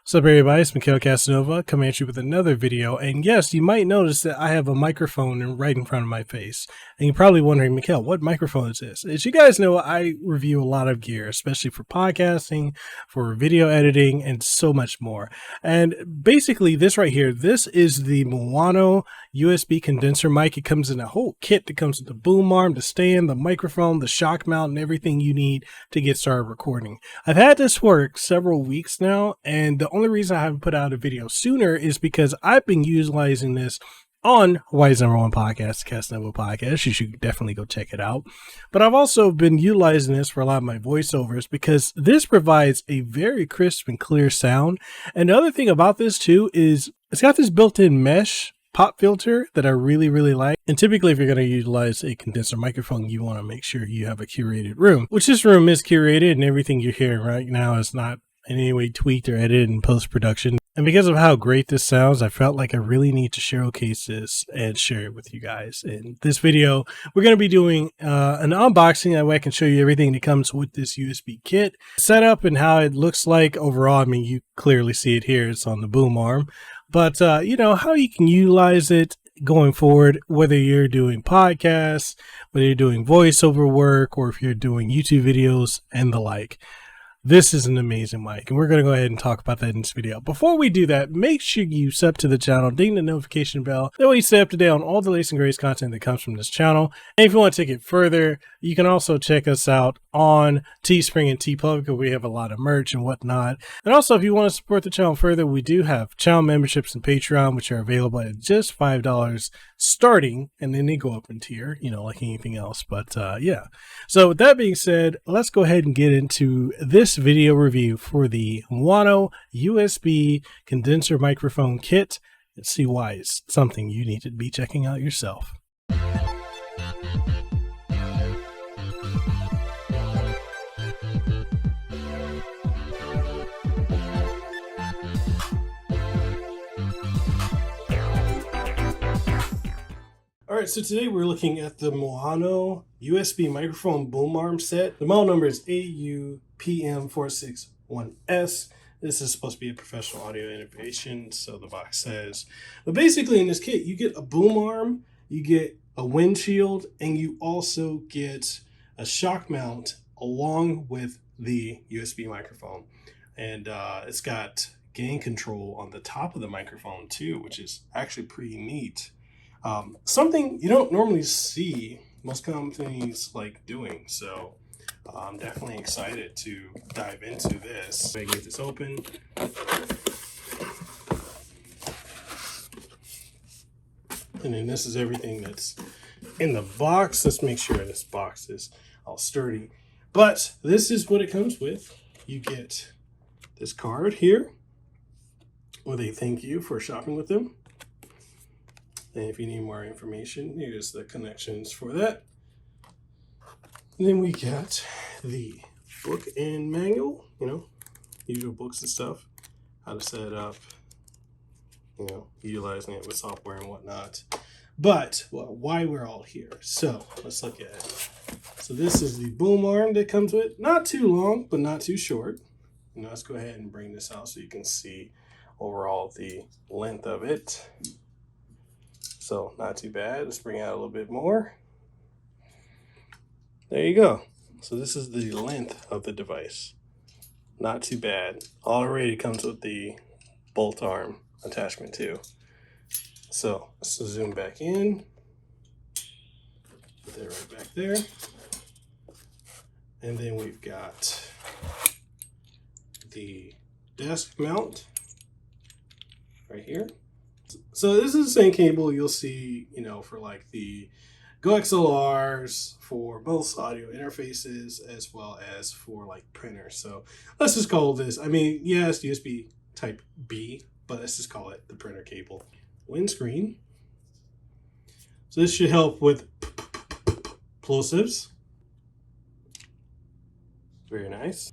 What's up, everybody? It's Kasanova coming at you with another video. And yes, you might notice that I have a microphone right in front of my face. And you're probably wondering, Mikhail, what microphone is this? As you guys know, I review a lot of gear, especially for podcasting, for video editing, and so much more. And basically, this right here, this is the Maono USB condenser mic. It comes in a whole kit that comes with the boom arm, the stand, the microphone, the shock mount, and everything you need to get started recording. I've had this work several weeks now, and the only reason I haven't put out a video sooner is because I've been utilizing this on Hawaii's #1 podcast, Kasanova Podcast. You should definitely go check it out. But I've also been utilizing this for a lot of my voiceovers because this provides a very crisp and clear sound. And the other thing about this too is it's got this built-in mesh pop filter that I really like. And typically if you're going to utilize a condenser microphone, you want to make sure you have a curated room, which this room is curated, and everything you're hearing right now is not in any way tweaked or edited in post-production. And because of how great this sounds, I felt like I really need to showcase this and share it with you guys. In this video, we're going to be doing an unboxing. That way I can show you everything that comes with this USB kit, setup, and how it looks like overall. I mean, you clearly see it here. It's on the boom arm. But, you know, how you can utilize it going forward, whether you're doing podcasts, whether you're doing voiceover work, or if you're doing YouTube videos and the like. This is an amazing mic, and we're going to go ahead and talk about that in this video. Before we do that, make sure you sub to the channel, ding the notification bell. That way you stay up to date on all the latest and greatest content that comes from this channel. And if you want to take it further, you can also check us out on Teespring and TeePublic, where we have a lot of merch and whatnot. And also, if you want to support the channel further, we do have channel memberships and Patreon, which are available at just $5 starting, and then they go up in tier, you know, like anything else. But yeah. So with that being said, let's go ahead and get into this video review for the Maono USB condenser microphone kit and see why it's something you need to be checking out yourself. All right, so today we're looking at the Maono USB microphone boom arm set. The model number is AVPM461S. This is supposed to be a professional audio innovation, so the box says. But basically in this kit, you get a boom arm, you get a windshield, and you also get a shock mount along with the USB microphone. And it's got gain control on the top of the microphone too, which is actually pretty neat. Something you don't normally see most companies like doing, so I'm definitely excited to dive into this. I get this open. And then this is everything that's in the box. Let's make sure this box is all sturdy. But this is what it comes with. You get this card here with a thank you for shopping with them. And if you need more information, here's the connections for that. And then we got the book and manual, you know, usual books and stuff, how to set it up, you know, utilizing it with software and whatnot. But well, why we're all here. So let's look at it. So this is the boom arm that comes with, not too long, but not too short. And let's go ahead and bring this out so you can see overall the length of it. So not too bad. Let's bring it out a little bit more. There you go. So this is the length of the device. Not too bad. Already comes with the bolt arm attachment too. So let's zoom back in. Put that right back there. And then we've got the desk mount right here. So this is the same cable you'll see, you know, for like the Go XLRs, for both audio interfaces, as well as for like printers. So let's just call this, I mean, yeah, it's USB type B, but let's just call it the printer cable. Windscreen. So this should help with plosives. Very nice.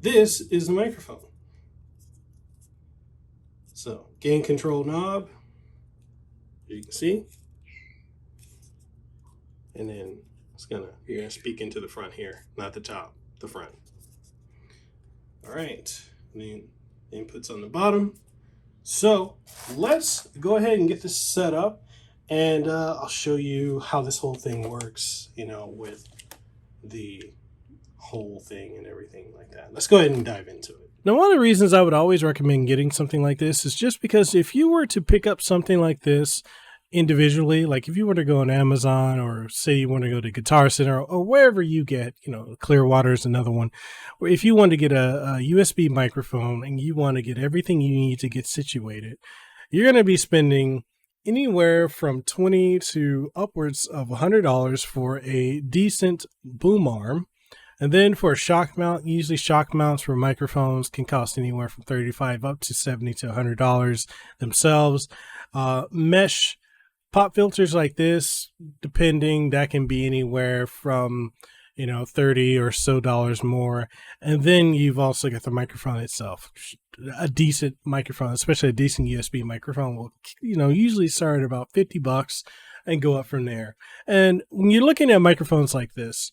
This is the microphone. So gain control knob, you can see. And then you're gonna speak into the front here, not the top, the front. All right, and then inputs on the bottom. So let's go ahead and get this set up, and I'll show you how this whole thing works, with the whole thing and everything like that. Let's go ahead and dive into it. Now, one of the reasons I would always recommend getting something like this is just because if you were to pick up something like this individually, like if you were to go on Amazon, or say you want to go to Guitar Center, or wherever you get, Clearwater is another one, or if you want to get a USB microphone and you want to get everything you need to get situated, you're going to be spending anywhere from $20 to upwards of $100 for a decent boom arm. And then for a shock mount, usually shock mounts for microphones can cost anywhere from $35 up to $70 to $100 themselves. Mesh pop filters like this, depending, that can be anywhere from $30 or so more. And then you've also got the microphone itself. A decent microphone, especially a decent USB microphone, will usually start at about $50 and go up from there. And when you're looking at microphones like this,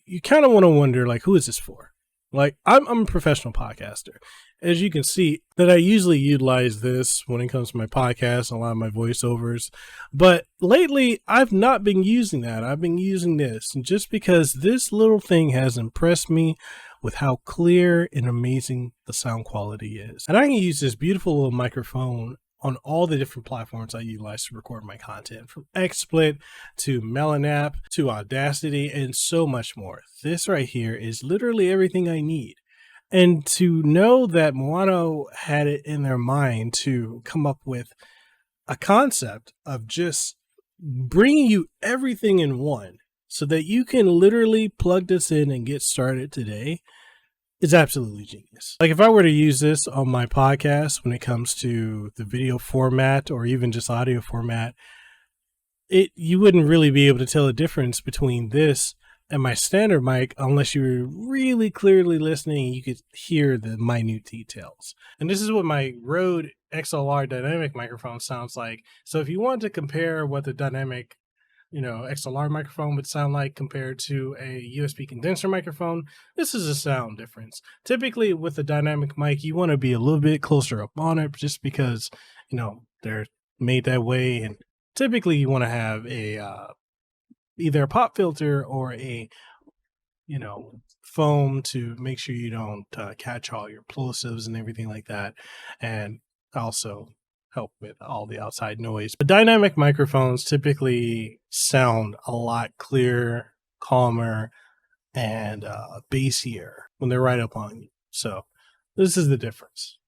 you kind of want to wonder, like, who is this for? Like, I'm a professional podcaster. As you can see, that I usually utilize this when it comes to my podcast, a lot of my voiceovers. But lately, I've not been using that. I've been using this. And just because this little thing has impressed me with how clear and amazing the sound quality is. And I can use this beautiful little microphone on all the different platforms I utilize to record my content, from XSplit to Melon app to Audacity and so much more. This right here is literally everything I need. And to know that Maono had it in their mind to come up with a concept of just bringing you everything in one so that you can literally plug this in and get started today is absolutely genius. Like, if I were to use this on my podcast when it comes to the video format or even just audio format, you wouldn't really be able to tell the difference between this and my standard mic unless you were really clearly listening and you could hear the minute details. And this is what my Rode XLR dynamic microphone sounds like. So if you want to compare what the dynamic XLR microphone would sound like compared to a USB condenser microphone, this is a sound difference. Typically with a dynamic mic, you want to be a little bit closer up on it just because, they're made that way. And typically you want to have either a pop filter or a, foam to make sure you don't catch all your plosives and everything like that. And also help with all the outside noise. But dynamic microphones typically sound a lot clearer, calmer, and bassier when they're right up on you. So this is the difference.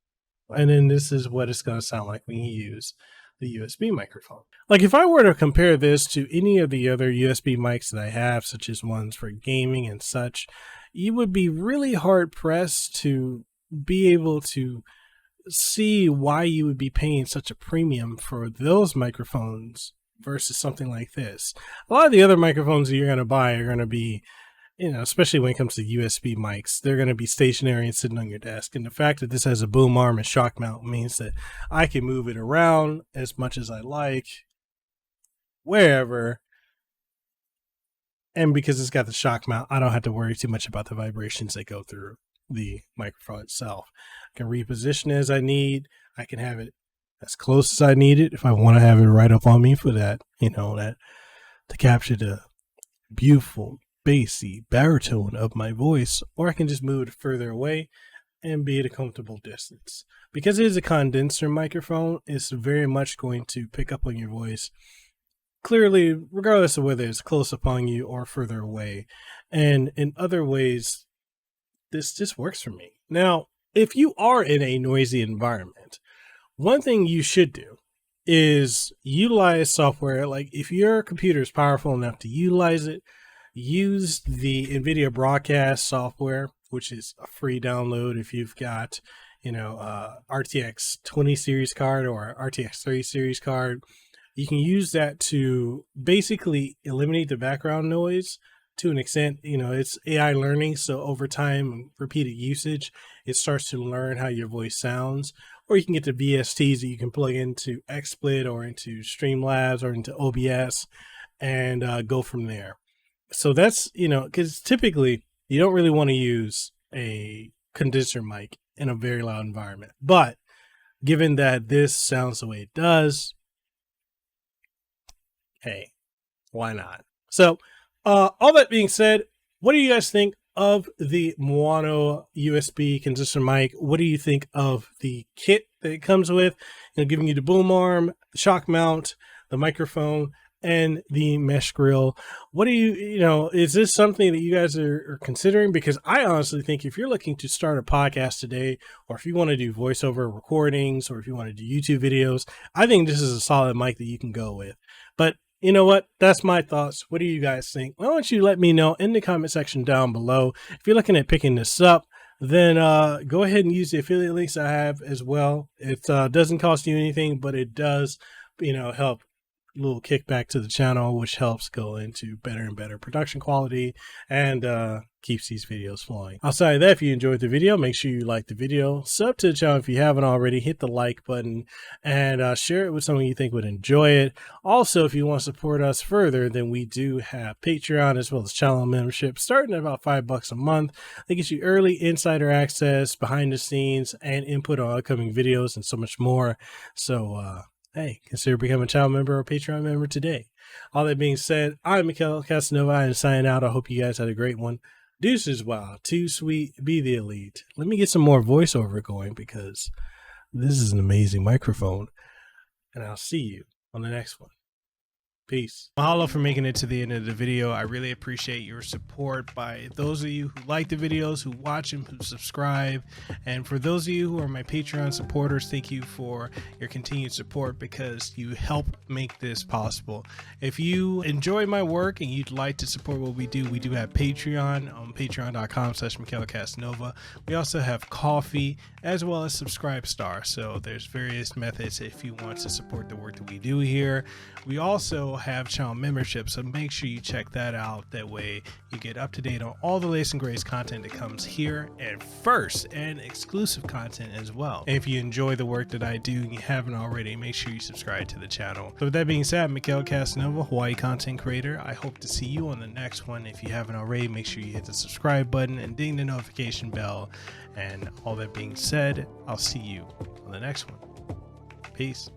And then this is what it's going to sound like when you use the USB microphone. Like, if I were to compare this to any of the other USB mics that I have, such as ones for gaming and such, you would be really hard pressed to be able to see why you would be paying such a premium for those microphones versus something like this. A lot of the other microphones that you're going to buy are going to be, especially when it comes to USB mics, they're going to be stationary and sitting on your desk. And the fact that this has a boom arm and shock mount means that I can move it around as much as I like, wherever. And because it's got the shock mount, I don't have to worry too much about the vibrations that go through the microphone itself. I can reposition it as I need. I can have it as close as I need it if I want to have it right up on me for that, that to capture the beautiful bassy baritone of my voice, or I can just move it further away and be at a comfortable distance. Because it is a condenser microphone, it's very much going to pick up on your voice clearly, regardless of whether it's close upon you or further away. And in other ways, this just works for me. Now, if you are in a noisy environment, one thing you should do is utilize software. Like, if your computer is powerful enough to utilize it, use the Nvidia broadcast software, which is a free download if you've got, RTX 20 series card or RTX 30 series card. You can use that to basically eliminate the background noise to an extent. It's AI learning, so over time, repeated usage, it starts to learn how your voice sounds. Or you can get the VSTs that you can plug into XSplit or into Streamlabs or into OBS and go from there. So that's, because typically you don't really want to use a condenser mic in a very loud environment. But given that this sounds the way it does, hey, why not? So, all that being said, what do you guys think of the Maono USB condenser mic? What do you think of the kit that it comes with? Giving you the boom arm, the shock mount, the microphone, and the mesh grill. What do is this something that you guys are considering? Because I honestly think if you're looking to start a podcast today, or if you want to do voiceover recordings, or if you want to do YouTube videos, I think this is a solid mic that you can go with. But you know what? That's my thoughts. What do you guys think? Why don't you let me know in the comment section down below. If you're looking at picking this up, then go ahead and use the affiliate links I have as well. It doesn't cost you anything, but it does, help a little kickback to the channel, which helps go into better and better production quality and keeps these videos flowing. Outside of that, if you enjoyed the video, make sure you like the video, sub to the channel if you haven't already, hit the like button, and share it with someone you think would enjoy it. Also, if you want to support us further, then we do have Patreon as well as channel membership starting at about $5 a month. They get you early insider access, behind the scenes, and input on upcoming videos and so much more. So hey, consider becoming a channel member or Patreon member today. All that being said, I'm Kasanova. I'm signing out. I hope you guys had a great one. Deuces, wow, too sweet, be the elite. Let me get some more voiceover going because this is an amazing microphone. And I'll see you on the next one. Peace. Mahalo for making it to the end of the video. I really appreciate your support by those of you who like the videos, who watch them, who subscribe. And for those of you who are my Patreon supporters, thank you for your continued support because you help make this possible. If you enjoy my work and you'd like to support what we do have Patreon on patreon.com/MikhailKasanova. We also have Coffee as well as Subscribestar. So there's various methods if you want to support the work that we do here. We also have channel membership, so make sure you check that out. That way you get up to date on all the latest and greatest content that comes here, and first, and exclusive content as well. And if you enjoy the work that I do and you haven't already, make sure you subscribe to the channel. So with that being said, I'm Mikhail Kasanova, Hawaii content creator. I hope to see you on the next one. If you haven't already, make sure you hit the subscribe button and ding the notification bell. And all that being said, I'll see you on the next one. Peace.